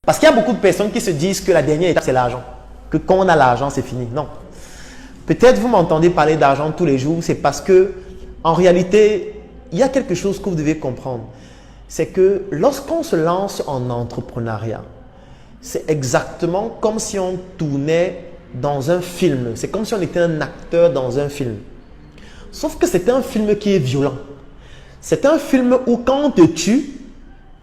Parce qu'il y a beaucoup de personnes qui se disent que la dernière étape, c'est l'argent. Que quand on a l'argent, c'est fini. Non. Peut-être vous m'entendez parler d'argent tous les jours, c'est parce que, en réalité, il y a quelque chose que vous devez comprendre. C'est que lorsqu'on se lance en entrepreneuriat, c'est exactement comme si on tournait dans un film. C'est comme si on était un acteur dans un film. Sauf que c'est un film qui est violent. C'est un film où quand on te tue,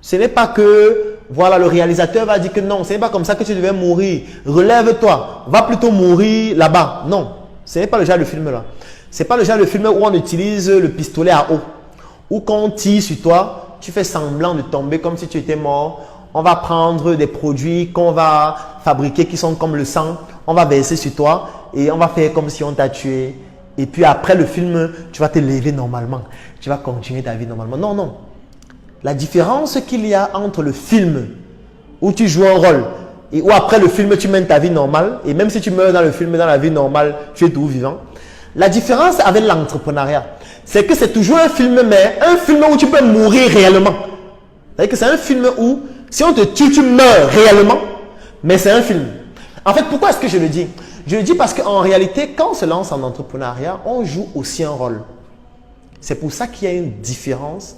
ce n'est pas que voilà, le réalisateur va dire que non, ce n'est pas comme ça que tu devais mourir. Relève-toi, va plutôt mourir là-bas. Non, ce n'est pas le genre de film là. Ce n'est pas le genre de film où on utilise le pistolet à eau. Ou quand on tire sur toi, tu fais semblant de tomber comme si tu étais mort. On va prendre des produits qu'on va fabriquer qui sont comme le sang. On va verser sur toi et on va faire comme si on t'a tué. Et puis après le film, tu vas te lever normalement. Tu vas continuer ta vie normalement. Non, non. La différence qu'il y a entre le film où tu joues un rôle et où après le film tu mènes ta vie normale, et même si tu meurs dans le film, dans la vie normale, tu es toujours vivant. La différence avec l'entrepreneuriat, c'est que c'est toujours un film, mais un film où tu peux mourir réellement. C'est-à-dire que c'est un film où si on te tue, tu meurs réellement, mais c'est un film. En fait, pourquoi est-ce que je le dis? Je le dis parce qu'en réalité, quand on se lance en entrepreneuriat, on joue aussi un rôle. C'est pour ça qu'il y a une différence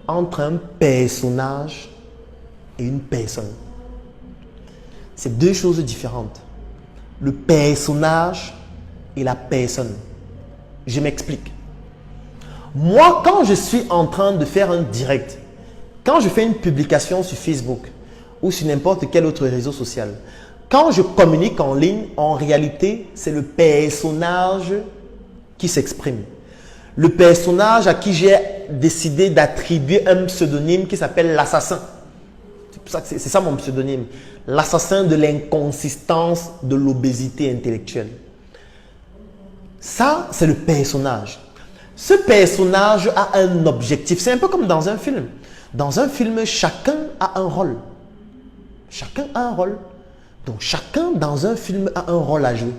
entre un personnage et une personne. C'est deux choses différentes. Le personnage et la personne. Je m'explique. Moi, quand je suis en train de faire un direct, quand je fais une publication sur Facebook ou sur n'importe quel autre réseau social, quand je communique en ligne, en réalité, c'est le personnage qui s'exprime. Le personnage à qui j'ai décidé d'attribuer un pseudonyme qui s'appelle l'assassin. C'est ça mon pseudonyme. L'assassin de l'inconsistance de l'obésité intellectuelle. Ça, c'est le personnage. Ce personnage a un objectif. C'est un peu comme dans un film. Dans un film, chacun a un rôle. Chacun a un rôle. Donc, chacun dans un film a un rôle à jouer.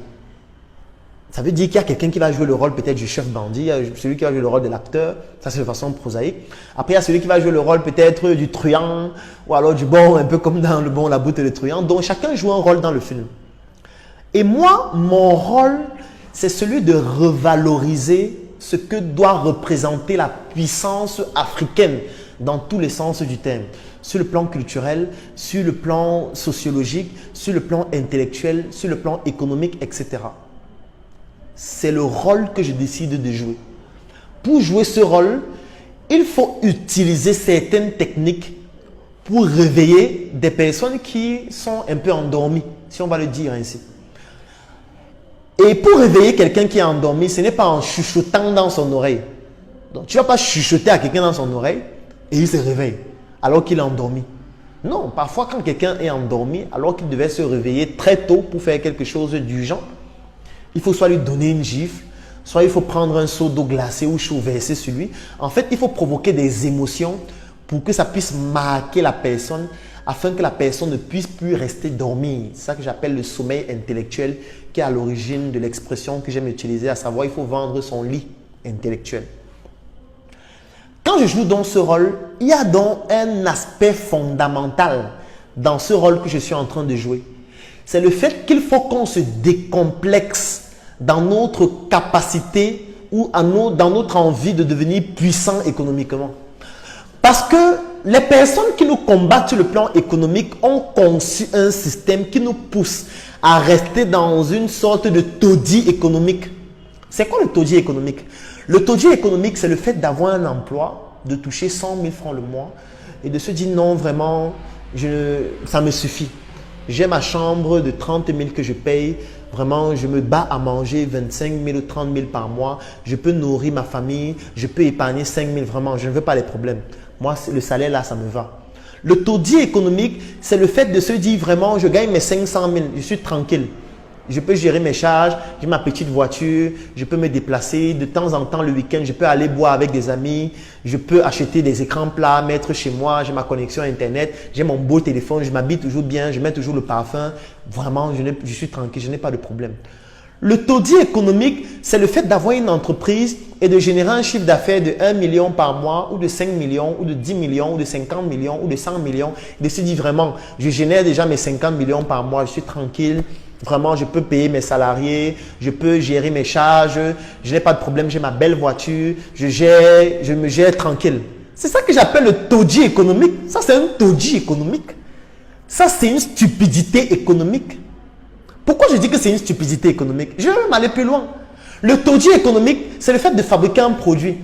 Ça veut dire qu'il y a quelqu'un qui va jouer le rôle peut-être du chef bandit, il y a celui qui va jouer le rôle de l'acteur, ça c'est de façon prosaïque. Après, il y a celui qui va jouer le rôle peut-être du truand, ou alors du bon, un peu comme dans le bon, la boute et le truand. Donc, chacun joue un rôle dans le film. Et moi, mon rôle, c'est celui de revaloriser ce que doit représenter la puissance africaine dans tous les sens du terme. Sur le plan culturel, sur le plan sociologique, sur le plan intellectuel, sur le plan économique, etc. C'est le rôle que je décide de jouer. Pour jouer ce rôle, il faut utiliser certaines techniques pour réveiller des personnes qui sont un peu endormies, si on va le dire ainsi. Et pour réveiller quelqu'un qui est endormi, ce n'est pas en chuchotant dans son oreille. Donc, tu ne vas pas chuchoter à quelqu'un dans son oreille et il se réveille alors qu'il est endormi. Non, parfois quand quelqu'un est endormi alors qu'il devait se réveiller très tôt pour faire quelque chose d'urgent, il faut soit lui donner une gifle, soit il faut prendre un seau d'eau glacée ou chaud versé sur lui. En fait, il faut provoquer des émotions pour que ça puisse marquer la personne afin que la personne ne puisse plus rester dormir. C'est ça que j'appelle le sommeil intellectuel qui est à l'origine de l'expression que j'aime utiliser, à savoir il faut vendre son lit intellectuel. Quand je joue dans ce rôle, il y a donc un aspect fondamental dans ce rôle que je suis en train de jouer. C'est le fait qu'il faut qu'on se décomplexe dans notre capacité ou dans notre envie de devenir puissant économiquement. Parce que les personnes qui nous combattent sur le plan économique ont conçu un système qui nous pousse à rester dans une sorte de taudis économique. C'est quoi le taudis économique? Le taudis économique, c'est le fait d'avoir un emploi, de toucher 100 000 francs le mois et de se dire non, vraiment, ça me suffit. J'ai ma chambre de 30 000 que je paye. Vraiment, je me bats à manger 25 000 ou 30 000 par mois. Je peux nourrir ma famille. Je peux épargner 5 000. Vraiment, je ne veux pas les problèmes. Moi, le salaire là, ça me va. Le taudis économique, c'est le fait de se dire vraiment, je gagne mes 500 000. Je suis tranquille. Je peux gérer mes charges, j'ai ma petite voiture, je peux me déplacer. De temps en temps, le week-end, je peux aller boire avec des amis. Je peux acheter des écrans plats, mettre chez moi. J'ai ma connexion Internet, j'ai mon beau téléphone, je m'habille toujours bien, je mets toujours le parfum. Vraiment, je suis tranquille, je n'ai pas de problème. Le taudis économique, c'est le fait d'avoir une entreprise et de générer un chiffre d'affaires de 1 million par mois ou de 5 millions ou de 10 millions ou de 50 millions ou de 100 millions. Et de se dire vraiment, je génère déjà mes 50 millions par mois, je suis tranquille. Vraiment, je peux payer mes salariés, je peux gérer mes charges, je n'ai pas de problème, j'ai ma belle voiture, je me gère tranquille. C'est ça que j'appelle le taudis économique. Ça, c'est un taudis économique. Ça, c'est une stupidité économique. Pourquoi je dis que c'est une stupidité économique? Je vais même aller plus loin. Le taudis économique, c'est le fait de fabriquer un produit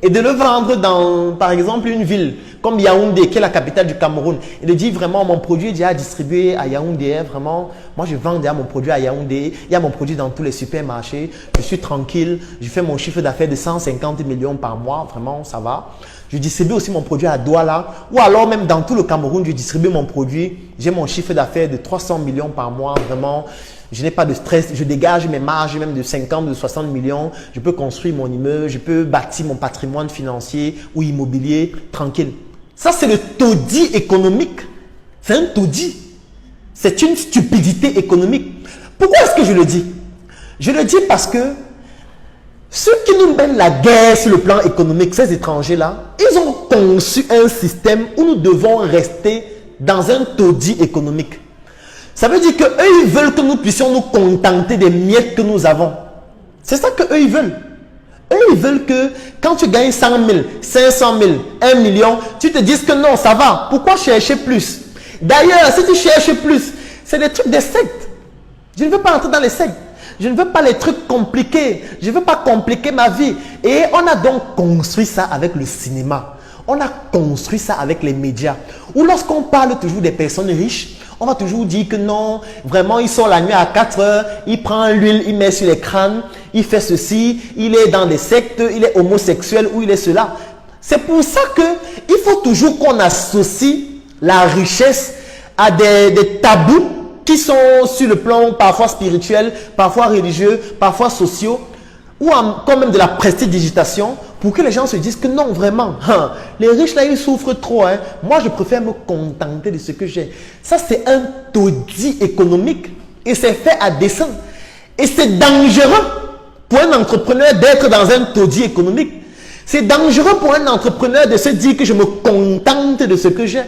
et de le vendre dans, par exemple, une ville comme Yaoundé, qui est la capitale du Cameroun. Et de dire vraiment, mon produit est déjà distribué à Yaoundé. Vraiment, moi, je vends déjà mon produit à Yaoundé. Il y a mon produit dans tous les supermarchés. Je suis tranquille. Je fais mon chiffre d'affaires de 150 millions par mois. Vraiment, ça va. Je distribue aussi mon produit à Douala. Ou alors, même dans tout le Cameroun, je distribue mon produit. J'ai mon chiffre d'affaires de 300 millions par mois. Vraiment, je n'ai pas de stress. Je dégage mes marges même de 50, de 60 millions. Je peux construire mon immeuble. Je peux bâtir mon patrimoine financier ou immobilier tranquille. Ça, c'est le taudis économique. C'est un taudis. C'est une stupidité économique. Pourquoi est-ce que je le dis? Je le dis parce que ceux qui nous mènent la guerre sur le plan économique, ces étrangers-là, ils ont conçu un système où nous devons rester dans un taudis économique. Ça veut dire qu'eux, ils veulent que nous puissions nous contenter des miettes que nous avons. C'est ça qu'eux, ils veulent. Eux, ils veulent que quand tu gagnes 100 000, 500 000, 1 million, tu te dises que non, ça va. Pourquoi chercher plus? D'ailleurs, si tu cherches plus, c'est des trucs des sectes. Je ne veux pas entrer dans les sectes. Je ne veux pas les trucs compliqués. Je ne veux pas compliquer ma vie. Et on a donc construit ça avec le cinéma. On a construit ça avec les médias. Ou lorsqu'on parle toujours des personnes riches, on va toujours dire que non, vraiment, il sort la nuit à 4 heures, il prend l'huile, il met sur les crânes, il fait ceci, il est dans des sectes, il est homosexuel ou il est cela. C'est pour ça qu'il faut toujours qu'on associe la richesse à des tabous qui sont sur le plan parfois spirituel, parfois religieux, parfois sociaux, ou quand même de la prestidigitation, pour que les gens se disent que non, vraiment, les riches là, ils souffrent trop. Moi, je préfère me contenter de ce que j'ai. Ça, c'est un taudis économique et c'est fait à dessein. Et c'est dangereux pour un entrepreneur d'être dans un taudis économique. C'est dangereux pour un entrepreneur de se dire que je me contente de ce que j'ai.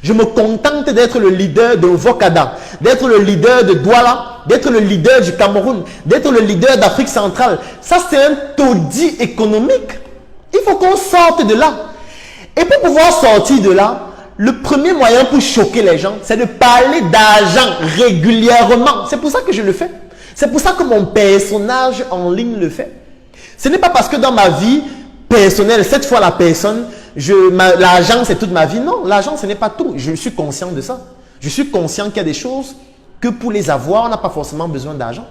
Je me contente d'être le leader de Vokada, d'être le leader de Douala, d'être le leader du Cameroun, d'être le leader d'Afrique centrale. Ça, c'est un taudis économique. Il faut qu'on sorte de là. Et pour pouvoir sortir de là, le premier moyen pour choquer les gens, c'est de parler d'argent régulièrement. C'est pour ça que je le fais. C'est pour ça que mon personnage en ligne le fait. Ce n'est pas parce que dans ma vie personnelle, cette fois la personne, l'argent c'est toute ma vie. Non, l'argent ce n'est pas tout. Je suis conscient de ça. Je suis conscient qu'il y a des choses que pour les avoir, on n'a pas forcément besoin d'argent.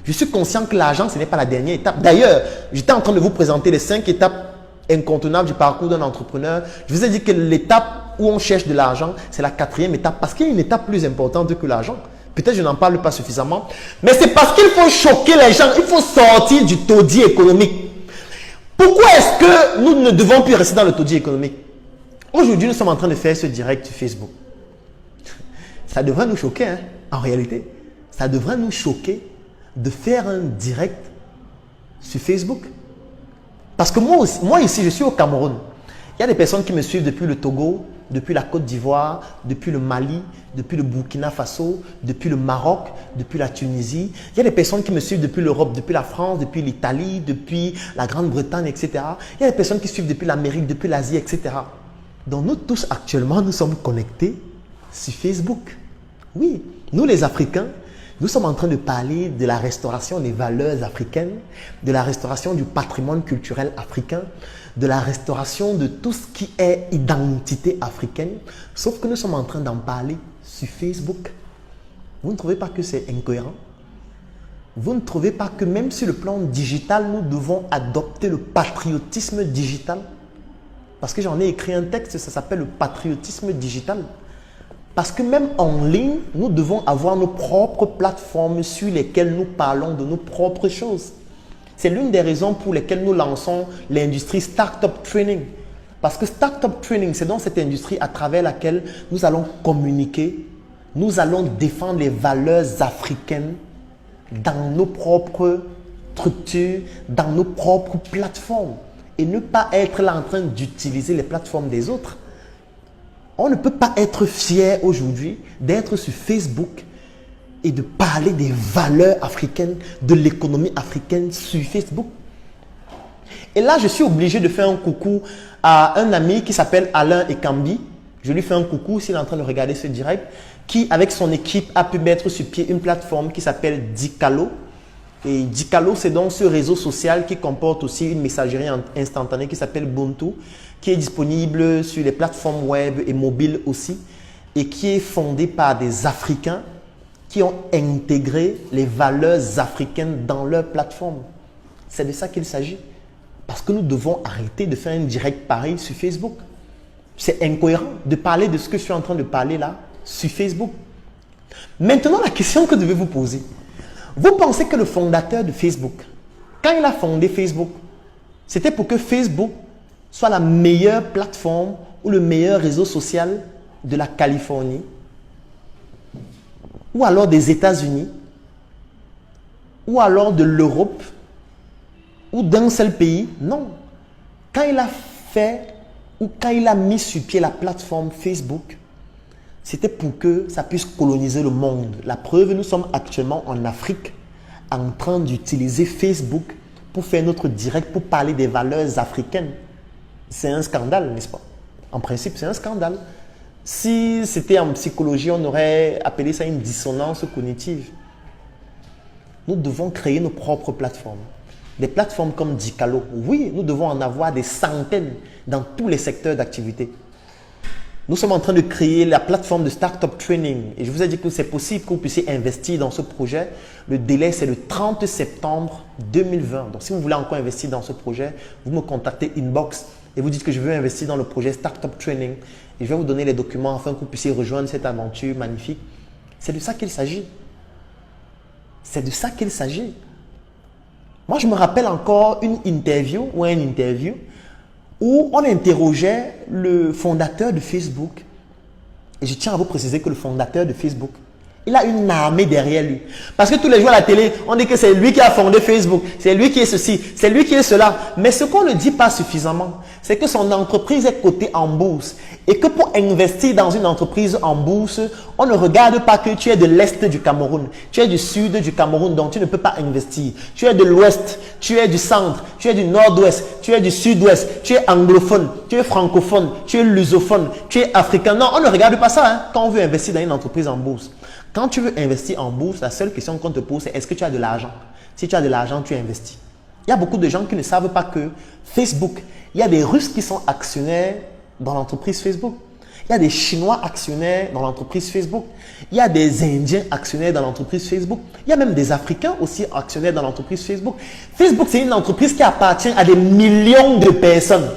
Je suis conscient que l'argent ce n'est pas la dernière étape. D'ailleurs, j'étais en train de vous présenter les 5 étapes incontournables du parcours d'un entrepreneur. Je vous ai dit que l'étape où on cherche de l'argent, c'est la 4e étape parce qu'il y a une étape plus importante que l'argent. Peut-être que je n'en parle pas suffisamment, mais c'est parce qu'il faut choquer les gens. Il faut sortir du taudis économique. Pourquoi est-ce que nous ne devons plus rester dans le taudis économique? Aujourd'hui, nous sommes en train de faire ce direct sur Facebook. Ça devrait nous choquer, hein, en réalité. Ça devrait nous choquer de faire un direct sur Facebook. Parce que moi ici, je suis au Cameroun. Il y a des personnes qui me suivent depuis le Togo, depuis la Côte d'Ivoire, depuis le Mali, depuis le Burkina Faso, depuis le Maroc, depuis la Tunisie. Il y a des personnes qui me suivent depuis l'Europe, depuis la France, depuis l'Italie, depuis la Grande-Bretagne, etc. Il y a des personnes qui suivent depuis l'Amérique, depuis l'Asie, etc. Donc nous tous actuellement, nous sommes connectés sur Facebook. Oui, nous les Africains, nous sommes en train de parler de la restauration des valeurs africaines, de la restauration du patrimoine culturel africain, de la restauration de tout ce qui est identité africaine, sauf que nous sommes en train d'en parler sur Facebook. Vous ne trouvez pas que c'est incohérent? Vous ne trouvez pas que même sur le plan digital, nous devons adopter le patriotisme digital? Parce que j'en ai écrit un texte, ça s'appelle le patriotisme digital. Parce que même en ligne, nous devons avoir nos propres plateformes sur lesquelles nous parlons de nos propres choses. C'est l'une des raisons pour lesquelles nous lançons l'industrie Startup Training. Parce que Startup Training, c'est dans cette industrie à travers laquelle nous allons communiquer, nous allons défendre les valeurs africaines, dans nos propres structures, dans nos propres plateformes et ne pas être là en train d'utiliser les plateformes des autres. On ne peut pas être fier aujourd'hui d'être sur Facebook et de parler des valeurs africaines, de l'économie africaine sur Facebook. Et là, je suis obligé de faire un coucou à un ami qui s'appelle Alain Ekambi. Je lui fais un coucou s'il est en train de regarder ce direct, qui avec son équipe a pu mettre sur pied une plateforme qui s'appelle Dicalo. Et Dicalo, c'est donc ce réseau social qui comporte aussi une messagerie instantanée qui s'appelle Ubuntu, qui est disponible sur les plateformes web et mobiles aussi, et qui est fondé par des Africains qui ont intégré les valeurs africaines dans leur plateforme. C'est de ça qu'il s'agit. Parce que nous devons arrêter de faire un direct pareil sur Facebook. C'est incohérent de parler de ce que je suis en train de parler là sur Facebook. Maintenant, la question que je vais vous poser. Vous pensez que le fondateur de Facebook, quand il a fondé Facebook, c'était pour que Facebook soit la meilleure plateforme ou le meilleur réseau social de la Californie ou alors des États-Unis ou alors de l'Europe ou d'un seul pays? Non. Quand il a fait ou quand il a mis sur pied la plateforme Facebook, c'était pour que ça puisse coloniser le monde. La preuve, nous sommes actuellement en Afrique en train d'utiliser Facebook pour faire notre direct, pour parler des valeurs africaines. C'est un scandale, n'est-ce pas? En principe, c'est un scandale. Si c'était en psychologie, on aurait appelé ça une dissonance cognitive. Nous devons créer nos propres plateformes. Des plateformes comme Dicalo. Oui, nous devons en avoir des centaines dans tous les secteurs d'activité. Nous sommes en train de créer la plateforme de Startup Training. Et je vous ai dit que c'est possible que vous puissiez investir dans ce projet. Le délai, c'est le 30 septembre 2020. Donc, si vous voulez encore investir dans ce projet, vous me contactez inbox et vous dites que je veux investir dans le projet Startup Training. Et je vais vous donner les documents afin que vous puissiez rejoindre cette aventure magnifique. C'est de ça qu'il s'agit. C'est de ça qu'il s'agit. Moi, je me rappelle encore une interview où on interrogeait le fondateur de Facebook. Et je tiens à vous préciser que le fondateur de Facebook, il a une armée derrière lui. Parce que tous les jours à la télé, on dit que c'est lui qui a fondé Facebook, c'est lui qui est ceci, c'est lui qui est cela. Mais ce qu'on ne dit pas suffisamment, c'est que son entreprise est cotée en bourse. Et que pour investir dans une entreprise en bourse, on ne regarde pas que tu es de l'Est du Cameroun, tu es du Sud du Cameroun, donc tu ne peux pas investir. Tu es de l'Ouest, tu es du Centre, tu es du Nord-Ouest, tu es du Sud-Ouest, tu es anglophone, tu es francophone, tu es lusophone, tu es africain. Non, on ne regarde pas ça hein, quand on veut investir dans une entreprise en bourse. Quand tu veux investir en bourse, la seule question qu'on te pose, c'est est-ce que tu as de l'argent? Si tu as de l'argent, tu investis. Il y a beaucoup de gens qui ne savent pas que Facebook, il y a des Russes qui sont actionnaires dans l'entreprise Facebook. Il y a des Chinois actionnaires dans l'entreprise Facebook. Il y a des Indiens actionnaires dans l'entreprise Facebook. Il y a même des Africains aussi actionnaires dans l'entreprise Facebook. Facebook, c'est une entreprise qui appartient à des millions de personnes.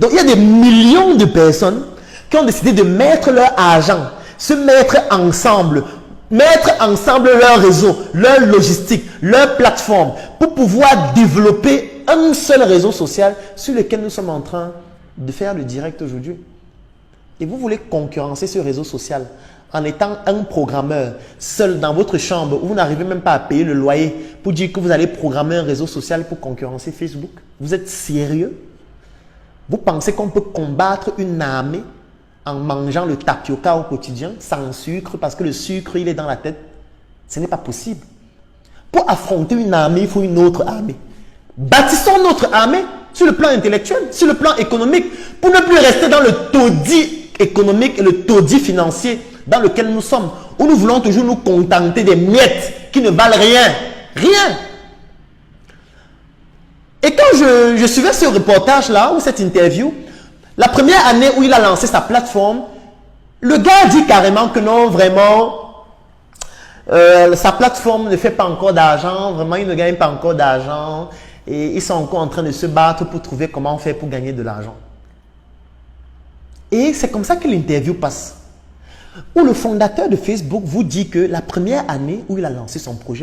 Donc, il y a des millions de personnes qui ont décidé de mettre leur argent, se mettre ensemble leur réseau, leur logistique, leur plateforme pour pouvoir développer un seul réseau social sur lequel nous sommes en train de faire le direct aujourd'hui. Et vous voulez concurrencer ce réseau social en étant un programmeur seul dans votre chambre où vous n'arrivez même pas à payer le loyer pour dire que vous allez programmer un réseau social pour concurrencer Facebook? Vous êtes sérieux? Vous pensez qu'on peut combattre une armée en mangeant le tapioca au quotidien sans sucre parce que le sucre il est dans la tête? Ce n'est pas possible. Pour affronter une armée, il faut une autre armée. Bâtissons notre armée sur le plan intellectuel, sur le plan économique, pour ne plus rester dans le taudis économique et le taudis financier dans lequel nous sommes, où nous voulons toujours nous contenter des miettes qui ne valent rien. Rien. Et quand je suivais ce reportage-là, ou cette interview, la première année où il a lancé sa plateforme, le gars dit carrément que non, vraiment, sa plateforme ne fait pas encore d'argent, vraiment, il ne gagne pas encore d'argent. Et ils sont encore en train de se battre pour trouver comment faire pour gagner de l'argent. Et c'est comme ça que l'interview passe. Où le fondateur de Facebook vous dit que la première année où il a lancé son projet,